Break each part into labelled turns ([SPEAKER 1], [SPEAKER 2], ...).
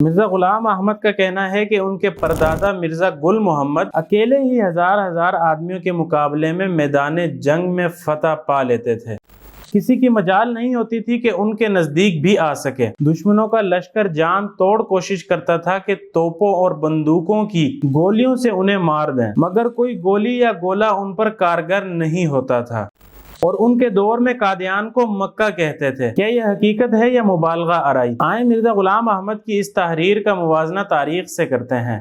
[SPEAKER 1] مرزا غلام احمد کا کہنا ہے کہ ان کے پردادا مرزا گل محمد اکیلے ہی ہزار آدمیوں کے مقابلے میں میدان جنگ میں فتح پا لیتے تھے۔ کسی کی مجال نہیں ہوتی تھی کہ ان کے نزدیک بھی آ سکے۔ دشمنوں کا لشکر جان توڑ کوشش کرتا تھا کہ توپوں اور بندوقوں کی گولیوں سے انہیں مار دیں، مگر کوئی گولی یا گولہ ان پر کارگر نہیں ہوتا تھا، اور ان کے دور میں قادیان کو مکہ کہتے تھے۔ کیا یہ حقیقت ہے یا مبالغہ آرائی؟ آئیں مرزا غلام احمد کی اس تحریر کا موازنہ تاریخ سے کرتے ہیں۔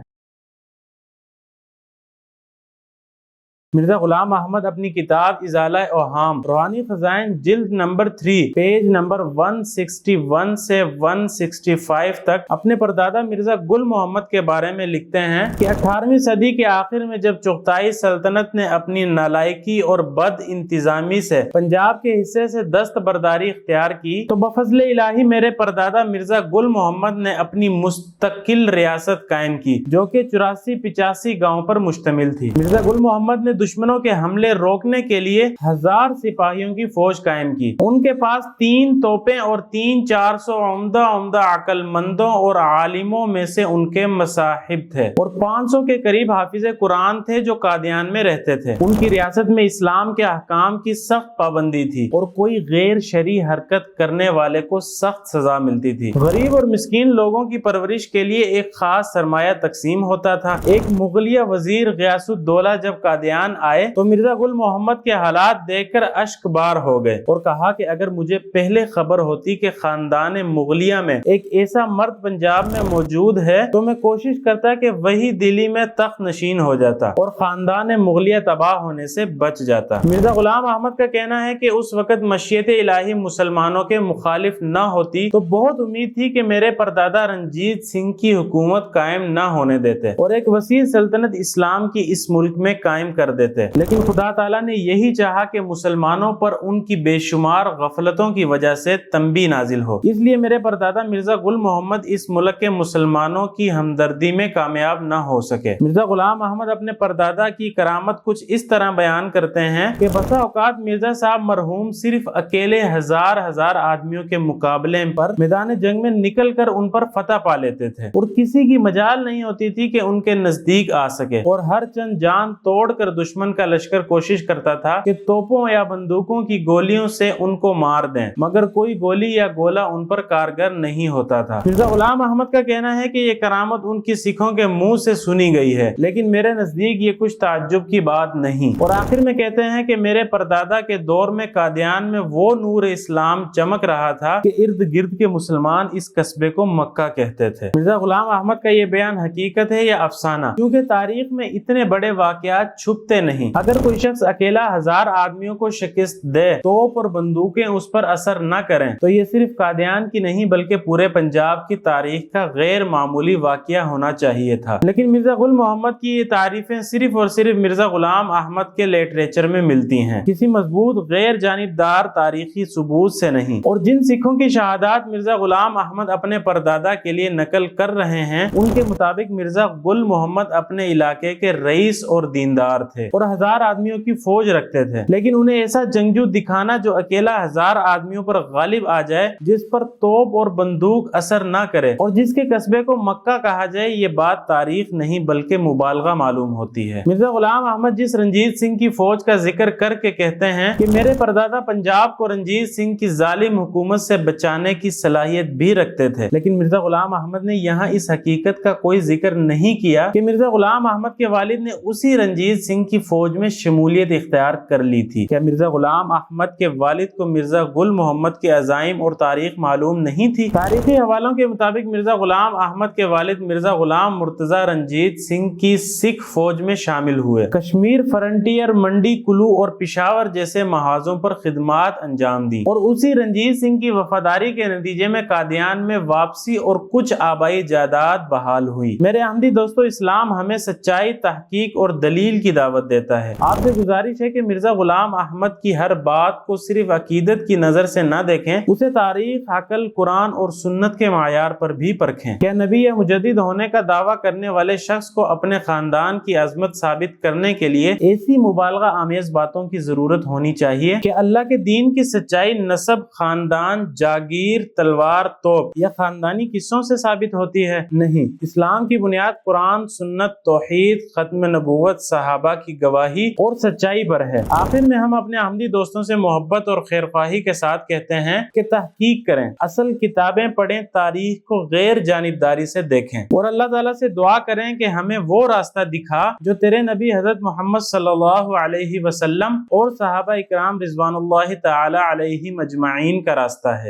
[SPEAKER 1] مرزا غلام احمد اپنی کتاب ازالہ اوہام روحانی خزائن جلد نمبر 3 پیج نمبر 161 سے 165 تک اپنے پردادا مرزا گل محمد کے بارے میں لکھتے ہیں کہ 18ویں صدی کے آخر میں جب چغتائی سلطنت نے اپنی نالائکی اور بد انتظامی سے پنجاب کے حصے سے دستبرداری اختیار کی تو بفضل الہی میرے پردادا مرزا گل محمد نے اپنی مستقل ریاست قائم کی، جو کہ 84-85 گاؤں پر مشتمل تھی۔ مرزا گل محمد نے دشمنوں کے حملے روکنے کے لیے 1000 سپاہیوں کی فوج قائم کی۔ ان کے پاس 3 توپیں اور 300-400 عمدہ عقل مندوں اور عالموں میں سے ان کے مصاحب تھے، اور 500 کے قریب حافظ قرآن تھے جو قادیان میں رہتے تھے۔ ان کی ریاست میں اسلام کے احکام کی سخت پابندی تھی، اور کوئی غیر شرعی حرکت کرنے والے کو سخت سزا ملتی تھی۔ غریب اور مسکین لوگوں کی پرورش کے لیے ایک خاص سرمایہ تقسیم ہوتا تھا۔ ایک مغلیہ وزیر غیاث الدولہ جب قادیان آئے تو مرزا گل محمد کے حالات دیکھ کر اشک بار ہو گئے، اور کہا کہ اگر مجھے پہلے خبر ہوتی کہ خاندان مغلیہ میں ایک ایسا مرد پنجاب میں موجود ہے تو میں کوشش کرتا کہ وہی دلی میں تخت نشین ہو جاتا اور خاندان مغلیہ تباہ ہونے سے بچ جاتا۔ مرزا غلام احمد کا کہنا ہے کہ اس وقت مشیت الہی مسلمانوں کے مخالف نہ ہوتی تو بہت امید تھی کہ میرے پردادا رنجیت سنگھ کی حکومت قائم نہ ہونے دیتے اور ایک وسیع سلطنت اسلام کی اس ملک میں قائم کر دیتے، لیکن خدا تعالیٰ نے یہی چاہا کہ مسلمانوں پر ان کی بے شمار غفلتوں کی وجہ سے تنبیہ نازل ہو۔ اس لیے میرے پردادا مرزا گل محمد اس ملک کے مسلمانوں کی ہمدردی میں کامیاب نہ ہو سکے۔ مرزا غلام احمد اپنے پردادا کی کرامت کچھ اس طرح بیان کرتے ہیں کہ بسا اوقات مرزا صاحب مرحوم صرف اکیلے ہزار آدمیوں کے مقابلے پر میدان جنگ میں نکل کر ان پر فتح پا لیتے تھے، اور کسی کی مجال نہیں ہوتی تھی کہ ان کے نزدیک آ سکے، اور ہر چند جان توڑ کر دشمن کا لشکر کوشش کرتا تھا کہ توپوں یا بندوقوں کی گولیوں سے ان کو مار دیں، مگر کوئی گولی یا گولہ ان پر کارگر نہیں ہوتا تھا۔ مرزا غلام احمد کا کہنا ہے کہ یہ کرامت ان کی سکھوں کے منہ سے سنی گئی ہے، لیکن میرے نزدیک یہ کچھ تعجب کی بات نہیں، اور آخر میں کہتے ہیں کہ میرے پردادا کے دور میں قادیان میں وہ نور اسلام چمک رہا تھا کہ ارد گرد کے مسلمان اس قصبے کو مکہ کہتے تھے۔ مرزا غلام احمد کا یہ بیان حقیقت ہے یا افسانہ؟ کیونکہ تاریخ میں اتنے بڑے واقعات چھپتے نہیں۔ اگر کوئی شخص اکیلا 1000 آدمیوں کو شکست دے، توپ اور بندوقیں اس پر اثر نہ کریں، تو یہ صرف قادیان کی نہیں بلکہ پورے پنجاب کی تاریخ کا غیر معمولی واقعہ ہونا چاہیے تھا۔ لیکن مرزا گل محمد کی یہ تعریفیں صرف اور صرف مرزا غلام احمد کے لٹریچر میں ملتی ہیں، کسی مضبوط غیر جانبدار تاریخی ثبوت سے نہیں۔ اور جن سکھوں کی شہادات مرزا غلام احمد اپنے پردادا کے لیے نقل کر رہے ہیں، ان کے مطابق مرزا گل محمد اپنے علاقے کے رئیس اور دیندار تھے، اور 1000 آدمیوں کی فوج رکھتے تھے، لیکن انہیں ایسا جنگجو دکھانا جو اکیلا 1000 آدمیوں پر غالب آ جائے، جس پر توپ اور بندوق اثر نہ کرے، اور جس کے قصبے کو مکہ کہا جائے، یہ بات تاریخ نہیں بلکہ مبالغہ معلوم ہوتی ہے۔ مرزا غلام احمد جس رنجیت سنگھ کی فوج کا ذکر کر کے کہتے ہیں کہ میرے پردادا پنجاب کو رنجیت سنگھ کی ظالم حکومت سے بچانے کی صلاحیت بھی رکھتے تھے، لیکن مرزا غلام احمد نے یہاں اس حقیقت کا کوئی ذکر نہیں کیا کہ مرزا غلام احمد کے والد نے اسی رنجیت سنگھ کی فوج میں شمولیت اختیار کر لی تھی۔ کیا مرزا غلام احمد کے والد کو مرزا گل محمد کے عزائم اور تاریخ معلوم نہیں تھی؟ تاریخی حوالوں کے مطابق مرزا غلام احمد کے والد مرزا غلام مرتضی رنجیت سنگھ کی سکھ فوج میں شامل ہوئے، کشمیر فرنٹیئر، منڈی کلو اور پشاور جیسے محاذوں پر خدمات انجام دی، اور اسی رنجیت سنگھ کی وفاداری کے نتیجے میں قادیان میں واپسی اور کچھ آبائی جائیداد بحال ہوئی۔ میرے احمدی دوستو، اسلام ہمیں سچائی، تحقیق اور دلیل کی دعوت دعوت دیتا ہے۔ آپ سے گزارش ہے کہ مرزا غلام احمد کی ہر بات کو صرف عقیدت کی نظر سے نہ دیکھیں، اسے تاریخ، عقل، قرآن اور سنت کے معیار پر بھی پرکھیں۔ کیا نبی یا مجدد ہونے کا دعویٰ کرنے والے شخص کو اپنے خاندان کی عظمت ثابت کرنے کے لیے ایسی مبالغہ آمیز باتوں کی ضرورت ہونی چاہیے کہ اللہ کے دین کی سچائی نسب، خاندان، جاگیر، تلوار، توپ یا خاندانی قصوں سے ثابت ہوتی ہے؟ نہیں، اسلام کی بنیاد قرآن، سنت، توحید، ختم نبوت، صحابہ کی گواہی اور سچائی پر ہے۔ آخر میں ہم اپنے احمدی دوستوں سے محبت اور خیرخواہی کے ساتھ کہتے ہیں کہ تحقیق کریں، اصل کتابیں پڑھیں، تاریخ کو غیر جانبداری سے دیکھیں اور اللہ تعالیٰ سے دعا کریں کہ ہمیں وہ راستہ دکھا جو تیرے نبی حضرت محمد صلی اللہ علیہ وسلم اور صحابہ اکرام رضوان اللہ تعالی علیہم اجمعین کا راستہ ہے۔